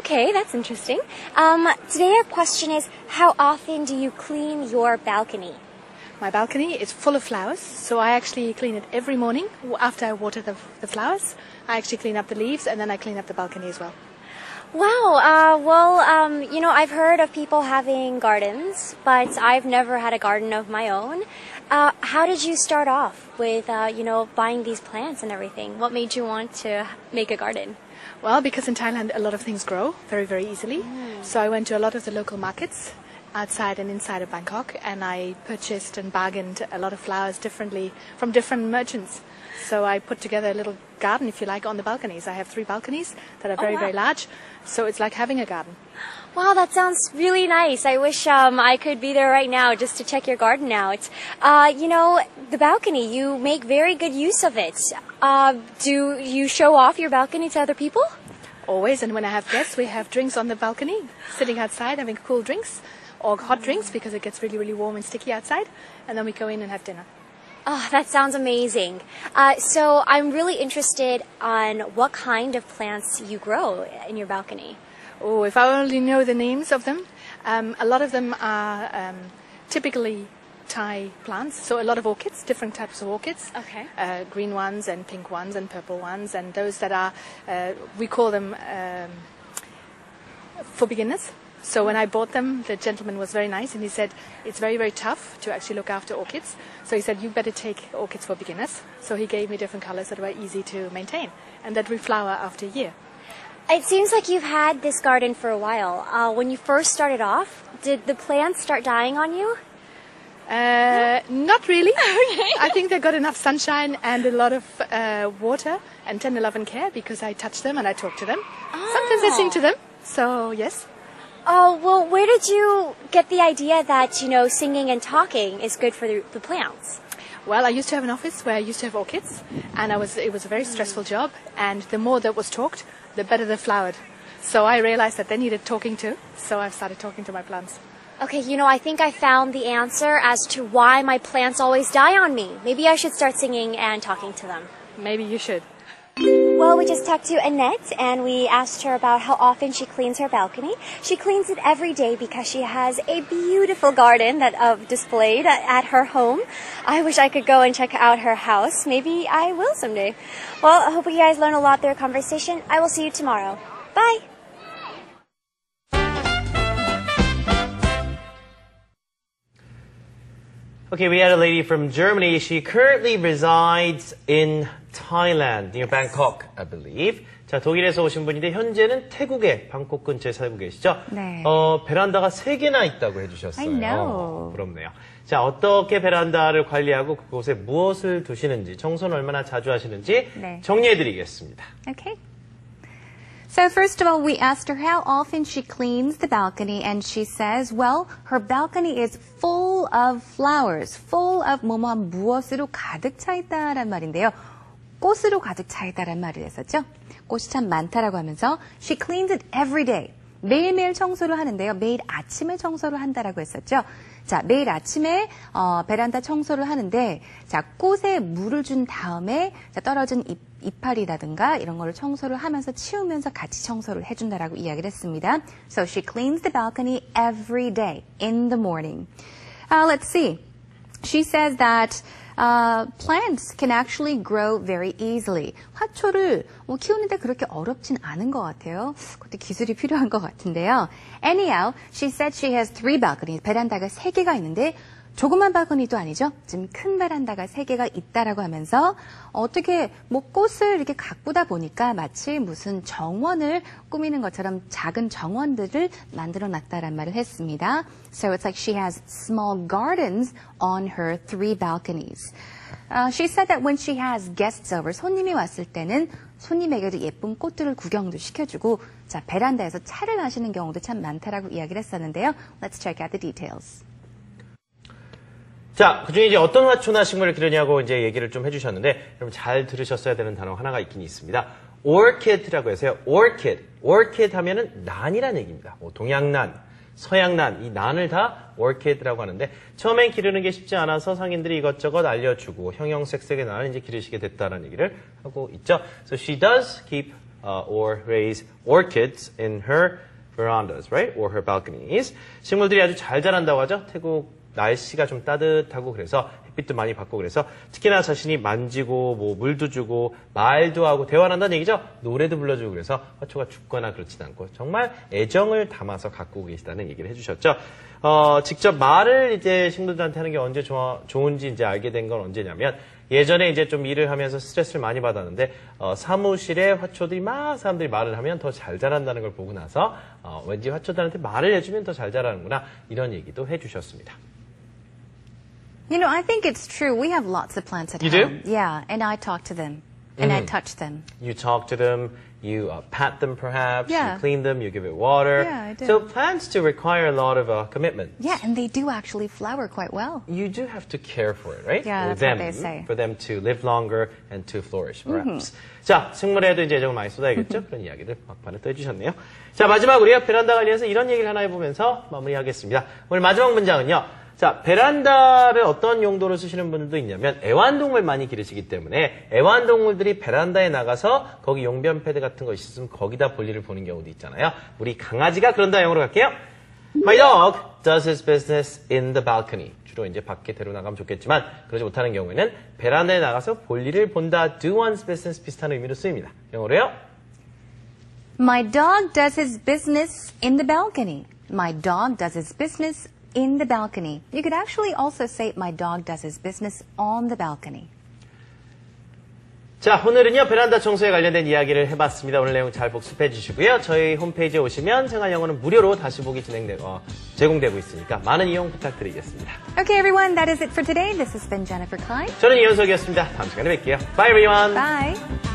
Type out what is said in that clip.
Okay, that's interesting. Today our question is, how often do you clean your balcony? My balcony is full of flowers, so I actually clean it every morning after I water the flowers. I actually clean up the leaves and then I clean up the balcony as well. Wow, I've heard of people having gardens, but I've never had a garden of my own. How did you start off with, buying these plants and everything? What made you want to make a garden? Well, because in Thailand a lot of things grow very, very easily. So I went to a lot of the local markets outside and inside of Bangkok, and I purchased and bargained a lot of flowers differently from different merchants. So I put together a little garden, if you like, on the balconies. I have 3 balconies that are very, very large. So it's like having a garden. Wow, that sounds really nice. I wish I could be there right now just to check your garden out. The balcony, you make very good use of it. Do you show off your balcony to other people? Always, and when I have guests, we have drinks on the balcony, sitting outside having cool drinks or hot drinks because it gets really, really warm and sticky outside. And then we go in and have dinner. Oh, that sounds amazing. So I'm really interested on what kind of plants you grow in your balcony. Oh, if I only know the names of them. A lot of them are typically Thai plants, so a lot of orchids, different types of orchids. Okay. Green ones and pink ones and purple ones, and those that are, we call them for beginners. So when I bought them, the gentleman was very nice and he said, it's very, very tough to actually look after orchids. So he said, you better take orchids for beginners. So he gave me different colors that were easy to maintain and that reflower after a year. It seems like you've had this garden for a while. When you first started off, did the plants start dying on you? Not really. Okay. I think they got enough sunshine and a lot of water and tender love and care because I touch them and I talk to them. Oh. Sometimes I sing to them. So, yes. Oh, well, where did you get the idea that, singing and talking is good for the plants? Well, I used to have an office where I used to have orchids, and it was a very stressful job, and the more that was talked, the better they flowered. So I realized that they needed talking to, so I started talking to my plants. Okay, I think I found the answer as to why my plants always die on me. Maybe I should start singing and talking to them. Maybe you should. Well, we just talked to Annette, and we asked her about how often she cleans her balcony. She cleans it every day because she has a beautiful garden that displayed at her home. I wish I could go and check out her house. Maybe I will someday. Well, I hope you guys learn a lot through our conversation. I will see you tomorrow. Bye! Okay, we had a lady from Germany. She currently resides in Thailand, near Bangkok, I believe. 자, 독일에서 오신 분인데 현재는 태국의 방콕 근처에 살고 계시죠? 네. 베란다가 3개나 있다고 해주셨어요. I know. 부럽네요. 자, 어떻게 베란다를 관리하고 그곳에 무엇을 두시는지, 청소는 얼마나 자주 하시는지 네. 정리해드리겠습니다. Okay. So first of all, we asked her how often she cleans the balcony, and she says, well, her balcony is full of flowers, full of 뭐뭐한 무엇으로 가득 차 있다란 말인데요. 꽃으로 가득 차 있다란 말을 했었죠. 꽃이 참 많다라고 하면서 she cleans it every day. 매일매일 청소를 하는데요. 매일 아침에 청소를 한다라고 했었죠. 자, 매일 아침에 베란다 청소를 하는데 자, 꽃에 물을 준 다음에 자, 떨어진 이파리라든가 이런 거를 청소를 하면서 치우면서 같이 청소를 해준다라고 이야기를 했습니다. So she cleans the balcony every day in the morning. Let's see. She says that plants can actually grow very easily. 화초를 키우는데 그렇게 어렵진 않은 것 같아요. 그것도 기술이 필요한 것 같은데요. Anyhow, she said she has 3 balconies. 베란다가 3개가 있는데 조그만 발코니도 아니죠. 좀 큰 베란다가 3개가 있다라고 하면서 어떻게 꽃을 이렇게 가꾸다 보니까 마치 무슨 정원을 꾸미는 것처럼 작은 정원들을 만들어 놨다란 말을 했습니다. So it's like she has small gardens on her 3 balconies. She said that when she has guests over, 손님이 왔을 때는 손님에게도 예쁜 꽃들을 구경도 시켜주고 자, 베란다에서 차를 마시는 경우도 참 많다라고 이야기를 했었는데요. Let's check out the details. 자, 그중에 이제 어떤 화초나 식물을 기르냐고 이제 얘기를 좀 해주셨는데, 여러분 잘 들으셨어야 되는 단어 하나가 있긴 있습니다. orchid라고 해서요. orchid 하면은 난이라는 얘기입니다. 동양난, 서양난, 이 난을 다 orchid라고 하는데, 처음엔 기르는 게 쉽지 않아서 상인들이 이것저것 알려주고 형형색색의 난을 이제 기르시게 됐다는 얘기를 하고 있죠. So she does keep or raise orchids in her verandas, right? Or her balconies. 식물들이 아주 잘 자란다고 하죠. 태국 날씨가 좀 따뜻하고 그래서 햇빛도 많이 받고 그래서 특히나 자신이 만지고 뭐 물도 주고 말도 하고 대화를 한다는 얘기죠. 노래도 불러주고 그래서 화초가 죽거나 그렇진 않고 정말 애정을 담아서 가꾸고 계시다는 얘기를 해주셨죠. 직접 말을 이제 식물들한테 하는 게 언제 좋은지 이제 알게 된 건 언제냐면 예전에 이제 좀 일을 하면서 스트레스를 많이 받았는데 사무실에 화초들이 막 사람들이 말을 하면 더 잘 자란다는 걸 보고 나서 왠지 화초들한테 말을 해주면 더 잘 자라는구나 이런 얘기도 해주셨습니다. You know, I think it's true. We have lots of plants at You home. do? Yeah, and I talk to them. And I touch them. You talk to them, you pat them perhaps, Yeah. you clean them, you give it water. Yeah, I do. So plants do require a lot of commitment. Yeah, and they do actually flower quite well. You do have to care for it, right? Yeah, for that's them, what they say. For them to live longer and to flourish, perhaps. 자, 식물에도 이제 애정을 많이 쏟아야겠죠? 그런 이야기를 막판에 또 해주셨네요. 자, 마지막으로요. 베란다 관련해서 이런 얘기를 하나 해보면서 마무리하겠습니다. 오늘 마지막 문장은요. 자, 베란다를 어떤 용도로 쓰시는 분들도 있냐면 애완동물 많이 기르시기 때문에 애완동물들이 베란다에 나가서 거기 용변 패드 같은 거 있으면 거기다 볼일을 보는 경우도 있잖아요. 우리 강아지가 그런다 영어로 갈게요. My dog does his business in the balcony. 주로 이제 밖에 데려 나가면 좋겠지만 그러지 못하는 경우에는 베란다에 나가서 볼일을 본다. Do one's business 비슷한 의미로 쓰입니다. 영어로요. My dog does his business in the balcony. My dog does his business in the balcony. You could actually also say my dog does his business on the balcony. 자, 오늘은요 베란다 청소에 관련된 이야기를 해봤습니다. 오늘 내용 잘 복습해 주시고요. 저희 홈페이지에 오시면 생활영어는 무료로 다시 보기 제공되고 있으니까 많은 이용 부탁드리겠습니다. Okay, everyone, that is it for today. This has been Jennifer Klein. 저는 이현석이었습니다. 다음 시간에 뵐게요. Bye, everyone. Bye.